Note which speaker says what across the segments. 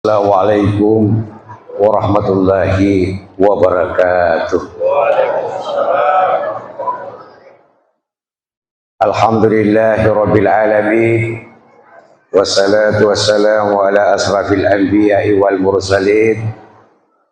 Speaker 1: Assalamualaikum warahmatullahi wabarakatuh. Alhamdulillahi rabbil alamin, wassalatu wassalamu ala asrafil anbiya'i wal mursalin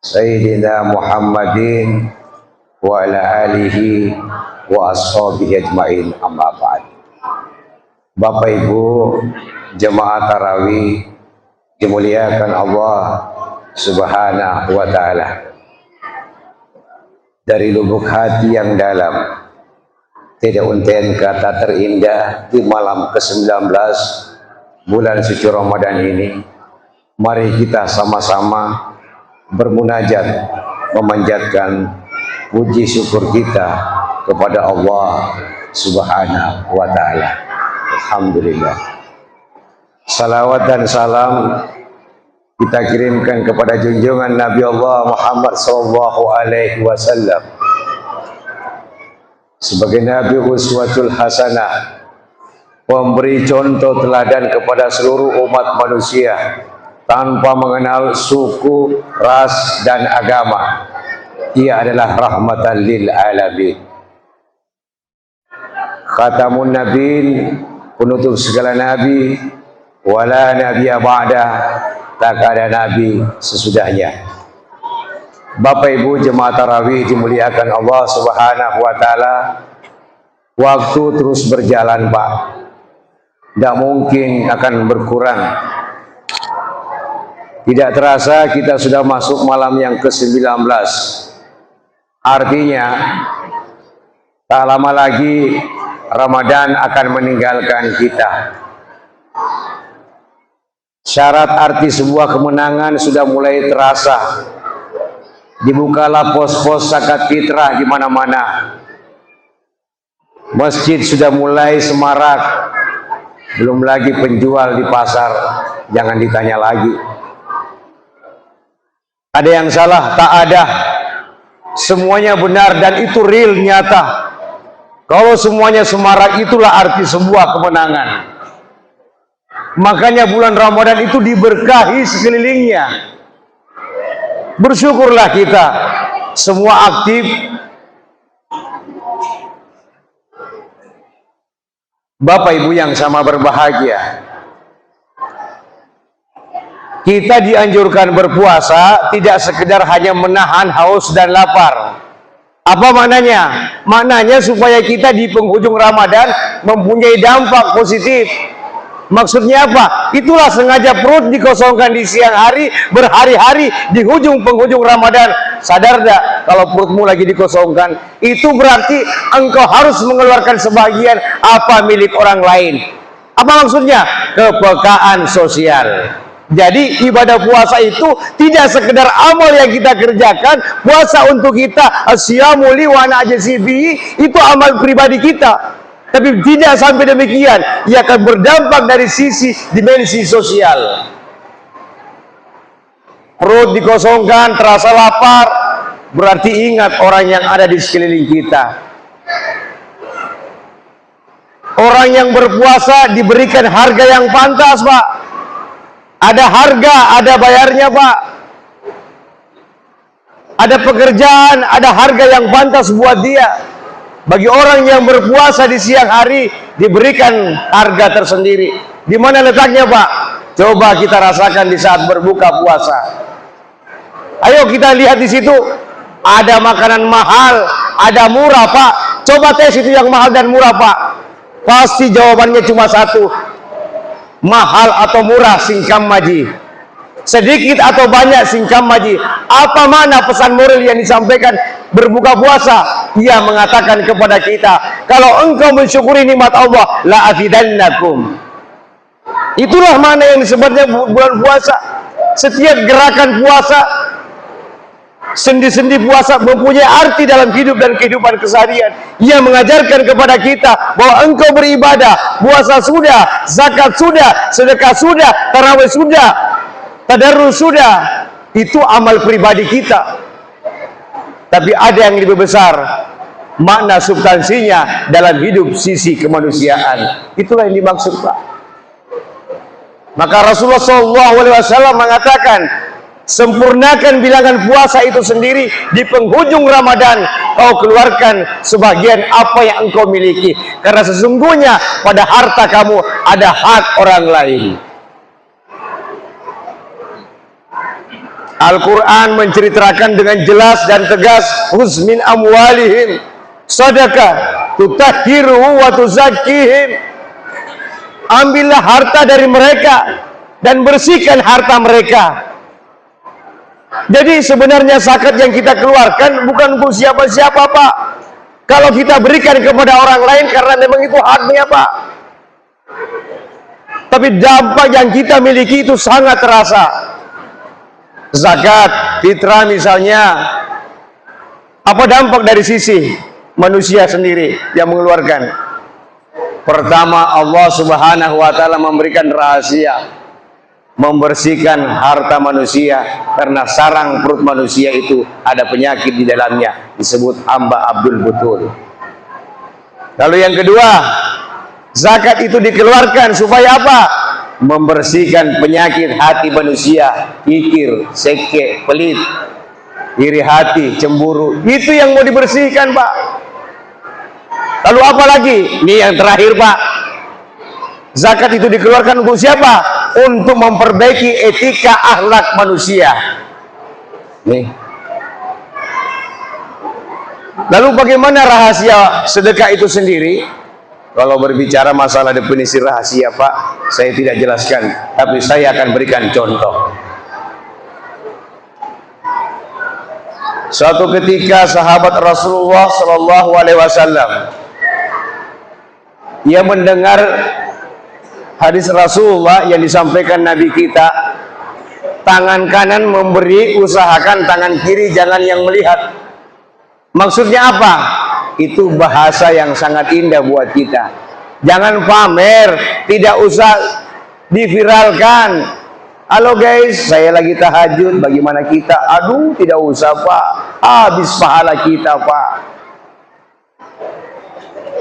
Speaker 1: sayyidina Muhammadin wa ala alihi wa ashabihi ajma'in, amma ba'd. Bapak Ibu jemaah tarawih dimuliakan Allah Subhanahu wa ta'ala, dari lubuk hati yang dalam tidak unten kata terindah di malam ke-19 bulan suci Ramadan ini, mari kita sama-sama bermunajat memanjatkan puji syukur kita kepada Allah Subhanahu wa ta'ala. Alhamdulillah. Salawat dan salam kita kirimkan kepada junjungan Nabi Allah Muhammad sallallahu alaihi wasallam sebagai Nabi uswatul hasanah, pemberi contoh teladan kepada seluruh umat manusia tanpa mengenal suku, ras dan agama. Ia adalah rahmatan lil alamin, khatamun nabiin, penutup segala nabi, wala nabiyya ba'da, tak ada nabi sesudahnya. Bapak Ibu jemaah tarawih dimuliakan Allah Subhanahu wa ta'ala, waktu terus berjalan Pak, tidak mungkin akan berkurang. Tidak terasa kita sudah masuk malam yang ke-19. Artinya tak lama lagi Ramadan akan meninggalkan kita. Syarat arti sebuah kemenangan sudah mulai terasa. Dibukalah pos-pos zakat fitrah di mana-mana. Masjid sudah mulai semarak. Belum lagi penjual di pasar, jangan ditanya lagi. Ada yang salah? Tak ada. Semuanya benar dan itu real, nyata. Kalau semuanya semarak, itulah arti sebuah kemenangan. Makanya bulan Ramadan itu diberkahi sekelilingnya. Bersyukurlah kita semua aktif. Bapak Ibu yang sama berbahagia, kita dianjurkan berpuasa tidak sekedar hanya menahan haus dan lapar. Apa maknanya? Maknanya supaya kita di penghujung Ramadan mempunyai dampak positif. Maksudnya apa? Itulah sengaja perut dikosongkan di siang hari, berhari-hari di penghujung Ramadan. Sadar tak kalau perutmu lagi dikosongkan? Itu berarti engkau harus mengeluarkan sebagian apa milik orang lain. Apa maksudnya? Kepekaan sosial. Jadi ibadah puasa itu tidak sekedar amal yang kita kerjakan. Puasa untuk kita, asyamu li wa ana ajzi bihi, itu amal pribadi kita. Tapi tidak sampai demikian, ia akan berdampak dari sisi dimensi sosial. Perut dikosongkan, terasa lapar, berarti ingat orang yang ada di sekeliling kita. Orang yang berpuasa diberikan harga yang pantas Pak. Ada harga, ada bayarnya Pak. Ada pekerjaan, ada harga yang pantas buat dia. Bagi orang yang berpuasa di siang hari diberikan harga tersendiri. Di mana letaknya Pak? Coba kita rasakan di saat berbuka puasa. Ayo kita lihat di situ. Ada makanan mahal, ada murah Pak. Coba tes itu yang mahal dan murah Pak. Pasti jawabannya cuma satu. Mahal atau murah singkam maji. Sedikit atau banyak singkam maji. Apa mana pesan moral yang disampaikan berbuka puasa? Ia mengatakan kepada kita, kalau engkau mensyukuri nikmat Allah, la azidannakum. Itulah mana yang disebutnya bulan puasa. Setiap gerakan puasa, sendi-sendi puasa mempunyai arti dalam hidup dan kehidupan keseharian. Ia mengajarkan kepada kita bahwa engkau beribadah, puasa sudah, zakat sudah, sedekah sudah, tarawih sudah, tadarrus sudah, itu amal pribadi kita. Tapi ada yang lebih besar, makna substansinya dalam hidup sisi kemanusiaan. Itulah yang dimaksud Pak. Maka Rasulullah SAW mengatakan, sempurnakan bilangan puasa itu sendiri. Di penghujung Ramadan kau keluarkan sebagian apa yang engkau miliki, karena sesungguhnya pada harta kamu ada hak orang lain. Al-Quran menceritakan dengan jelas dan tegas, khudz min amwalihim sadaqah tutahhiruhum wa tuzakkihim. Ambillah harta dari mereka dan bersihkan harta mereka. Jadi sebenarnya zakat yang kita keluarkan bukan untuk siapa-siapa, Pak. Kalau kita berikan kepada orang lain karena memang itu haknya, Pak. Tapi dampak yang kita miliki itu sangat terasa. Zakat, fitrah misalnya, apa dampak dari sisi manusia sendiri yang mengeluarkan? Pertama, Allah Subhanahu wa ta'ala memberikan rahasia, membersihkan harta manusia, karena sarang perut manusia itu ada penyakit di dalamnya, disebut amba Abdul Butul. Lalu yang kedua, zakat itu dikeluarkan supaya apa? Membersihkan penyakit hati manusia, kikir, seke, pelit, iri hati, cemburu. Itu yang mau dibersihkan, Pak. Lalu apa lagi? Ini yang terakhir, Pak. Zakat itu dikeluarkan untuk siapa? Untuk memperbaiki etika akhlak manusia. Nih. Lalu bagaimana rahasia sedekah itu sendiri? Kalau berbicara masalah definisi rahasia, Pak, saya tidak jelaskan, tapi saya akan berikan contoh. Suatu ketika sahabat Rasulullah Shallallahu Alaihi Wasallam, ia mendengar hadis Rasulullah yang disampaikan Nabi kita, tangan kanan memberi, usahakan tangan kiri jangan yang melihat. Maksudnya apa? Itu bahasa yang sangat indah buat kita. Jangan pamer, tidak usah diviralkan. Halo guys, saya lagi tahajud, bagaimana kita? Aduh, tidak usah, Pak, habis pahala kita, Pak.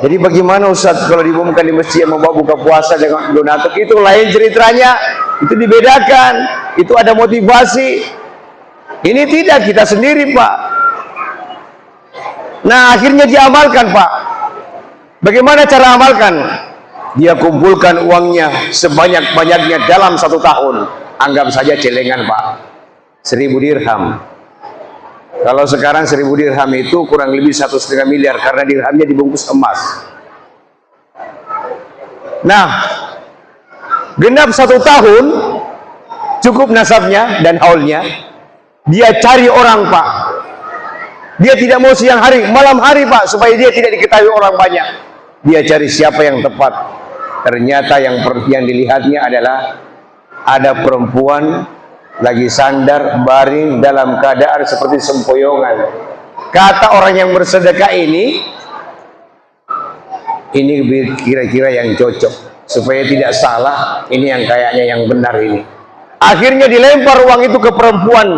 Speaker 1: Jadi bagaimana Ustaz kalau diumumkan di masjid mau buka puasa dengan donatur, itu lain ceritanya, itu dibedakan, itu ada motivasi. Ini tidak, kita sendiri, Pak. Nah, akhirnya diamalkan, Pak. Bagaimana cara amalkan? Dia kumpulkan uangnya sebanyak-banyaknya dalam 1 tahun. Anggap saja celengan, Pak, 1000 dirham. Kalau sekarang 1000 dirham itu kurang lebih 1,5 miliar, karena dirhamnya dibungkus emas. Nah, genap 1 tahun cukup nasabnya dan haulnya. Dia cari orang, Pak. Dia tidak mau siang hari, malam hari, Pak, supaya dia tidak diketahui orang banyak. Dia cari siapa yang tepat. Ternyata yang dilihatnya adalah ada perempuan lagi sandar baring dalam keadaan seperti sempoyongan. Kata orang yang bersedekah ini kira-kira yang cocok, supaya tidak salah, ini yang kayaknya yang benar ini. Akhirnya dilempar uang itu ke perempuan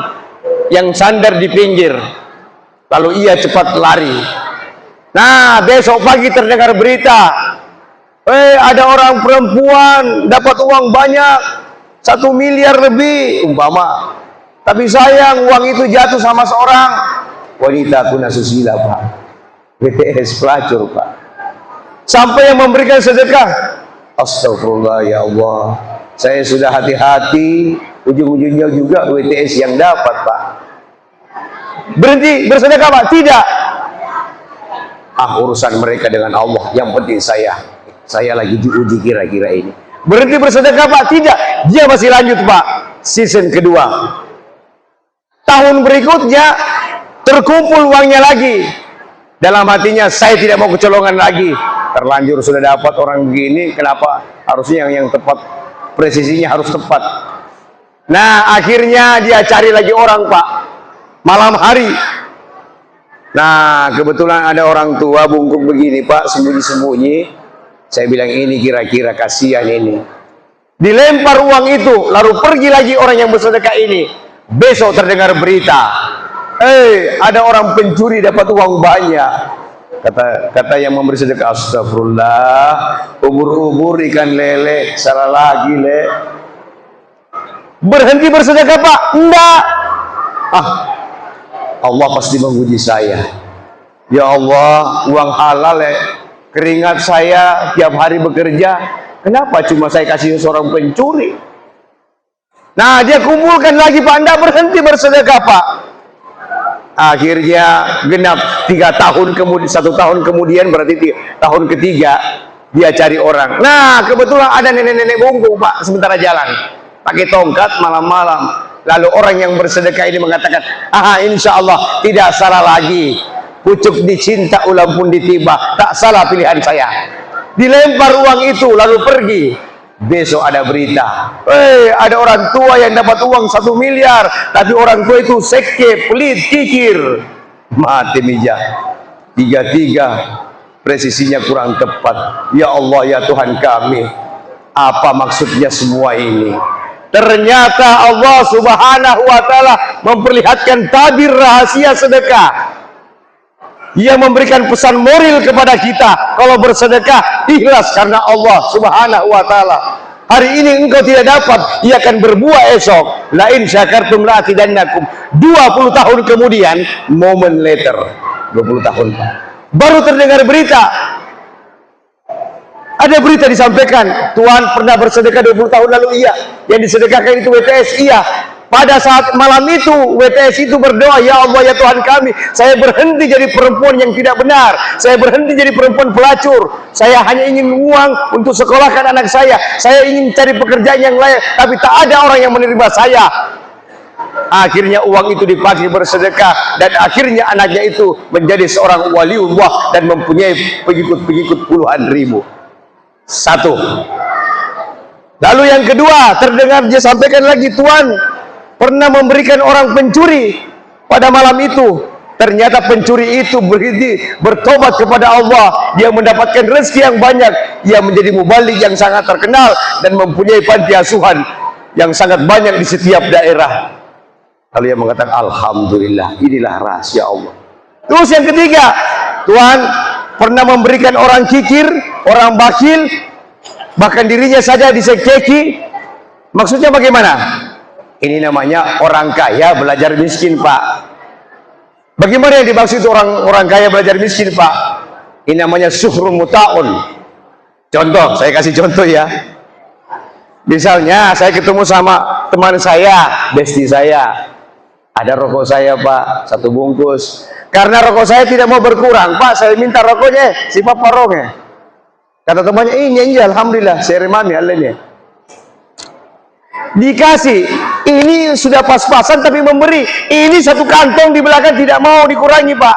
Speaker 1: yang sandar di pinggir. Lalu ia cepat lari. Nah, besok pagi terdengar berita, ada orang perempuan dapat uang banyak, 1 miliar lebih umpama. Tapi sayang, uang itu jatuh sama seorang wanita tuna susila, Pak. BTS pelacur, Pak. Sampai yang memberikan sedekah, astagfirullah, ya Allah, saya sudah hati-hati, ujung-ujungnya juga WTS yang dapat, Pak. Berhenti bersedekah, Pak? Tidak. Urusan mereka dengan Allah, yang penting saya lagi diuji kira-kira ini. Berhenti bersedekah, Pak? Tidak. Dia masih lanjut, Pak. Season kedua. Tahun berikutnya terkumpul uangnya lagi. Dalam hatinya, saya tidak mau kecolongan lagi. Terlanjur sudah dapat orang begini, kenapa harusnya yang tepat, presisinya harus tepat. Nah, akhirnya dia cari lagi orang, Pak, malam hari. Nah, kebetulan ada orang tua bungkuk begini, Pak, sembunyi-sembunyi. Saya bilang, ini kira-kira kasihan ini. Dilempar uang itu, lalu pergi lagi orang yang bersedekah ini. Besok terdengar berita, ada orang pencuri dapat uang banyak. Kata yang memberi sedekah, astagfirullah, ubur-ubur ikan lele, salah lagi, Le. Berhenti bersedekah Pak? Enggak. Allah pasti menguji saya. Ya Allah, uang halal ya, keringat saya tiap hari bekerja, kenapa cuma saya kasih seorang pencuri? Nah, dia kumpulkan lagi Pak, enggak berhenti bersedekah Pak. Akhirnya genap 3 tahun kemudian, 1 tahun kemudian, berarti tahun ketiga dia cari orang. Nah, kebetulan ada nenek-nenek bungkuk Pak, sementara jalan pakai tongkat malam-malam. Lalu orang yang bersedekah ini mengatakan, insya Allah tidak salah lagi, pucuk dicinta ulam pun ditiba, tak salah pilihan saya. Dilempar uang itu lalu pergi. Besok ada berita, ada orang tua yang dapat uang 1 miliar, tapi orang tua itu sekte, pelit, kikir. Mati mijah. 33 presisinya kurang tepat. Ya Allah, ya Tuhan kami, apa maksudnya semua ini? Ternyata Allah Subhanahu wa Ta'ala memperlihatkan tabir rahasia sedekah. Ia memberikan pesan moral kepada kita, kalau bersedekah ikhlas karena Allah Subhanahu wa Ta'ala. Hari ini engkau tidak dapat, ia akan berbuah esok. La in syakartum la azidannakum. 20 tahun kemudian, moment later, 20 tahun baru terdengar berita. Ada berita disampaikan, Tuhan pernah bersedekah 20 tahun lalu, iya. Yang disedekahkan itu WTS, iya. Pada saat malam itu, WTS itu berdoa, ya Allah, ya Tuhan kami, saya berhenti jadi perempuan yang tidak benar, saya berhenti jadi perempuan pelacur, saya hanya ingin uang untuk sekolahkan anak saya ingin cari pekerjaan yang layak, tapi tak ada orang yang menerima saya. Akhirnya uang itu dipakai bersedekah, dan akhirnya anaknya itu menjadi seorang waliullah dan mempunyai pengikut-pengikut puluhan ribu. 1. Lalu yang kedua, terdengar dia sampaikan lagi, Tuhan pernah memberikan orang pencuri pada malam itu. Ternyata pencuri itu bertobat kepada Allah, dia mendapatkan rezeki yang banyak, ia menjadi mubalik yang sangat terkenal dan mempunyai panti asuhan yang sangat banyak di setiap daerah. Lalu ia mengatakan, alhamdulillah, inilah rahasia Allah. Terus yang ketiga, Tuhan pernah memberikan orang kikir, orang bakhil, bahkan dirinya saja disekeki. Maksudnya bagaimana? Ini namanya orang kaya belajar miskin Pak. Bagaimana yang dimaksud orang kaya belajar miskin Pak? Ini namanya suhrun muta'un. Contoh, saya kasih contoh ya. Misalnya saya ketemu sama teman saya, bestie saya, ada rokok saya Pak, 1 bungkus. Karena rokok saya tidak mau berkurang Pak, saya minta rokoknya, si Pak parongnya. Kata temannya, ini alhamdulillah, saya remami alenya. Dikasih, ini sudah pas-pasan tapi memberi. Ini 1 kantong di belakang tidak mau dikurangi Pak.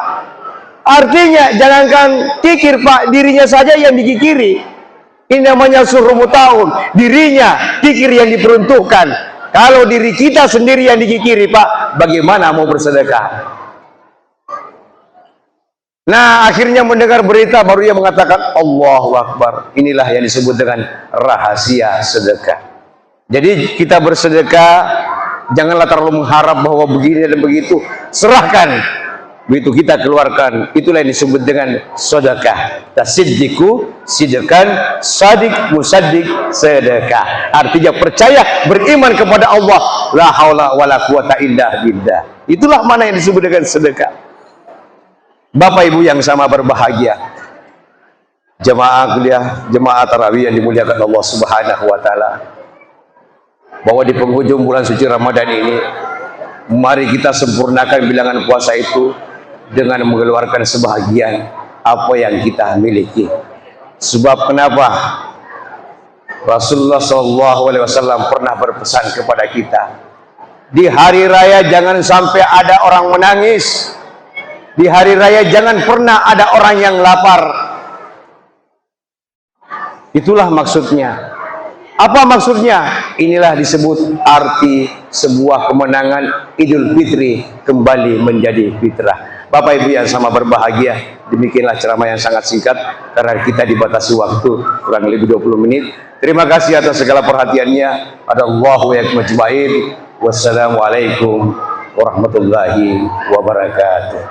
Speaker 1: Artinya jangankan kikir Pak, dirinya saja yang dikikiri. Ini namanya suruh tahun, dirinya kikir yang diperuntukkan. Kalau diri kita sendiri yang dikikiri Pak, bagaimana mau bersedekah? Nah, akhirnya mendengar berita baru ia mengatakan, Allahu Akbar. Inilah yang disebut dengan rahasia sedekah. Jadi kita bersedekah, janganlah terlalu mengharap bahwa begini dan begitu. Serahkan, begitu kita keluarkan. Itulah yang disebut dengan sedekah. Tasiddiqu sidqan, sadik musaddiq sedekah. Artinya percaya, beriman kepada Allah. La haula wala quwata illa billah. Itulah mana yang disebut dengan sedekah. Bapak Ibu yang sama berbahagia, jemaah kuliah, jemaah tarawih yang dimuliakan Allah Subhanahu wa Ta'ala, bahwa di penghujung bulan suci Ramadan ini, mari kita sempurnakan bilangan puasa itu dengan mengeluarkan sebahagian apa yang kita miliki. Sebab kenapa? Rasulullah SAW pernah berpesan kepada kita, di hari raya jangan sampai ada orang menangis. Di hari raya jangan pernah ada orang yang lapar. Itulah maksudnya. Apa maksudnya? Inilah disebut arti sebuah kemenangan Idul Fitri kembali menjadi fitrah. Bapak Ibu yang sama berbahagia, demikianlah ceramah yang sangat singkat karena kita dibatasi waktu kurang lebih 20 menit. Terima kasih atas segala perhatiannya. Adallahu yakum ajmain. Wassalamualaikum warahmatullahi wabarakatuh.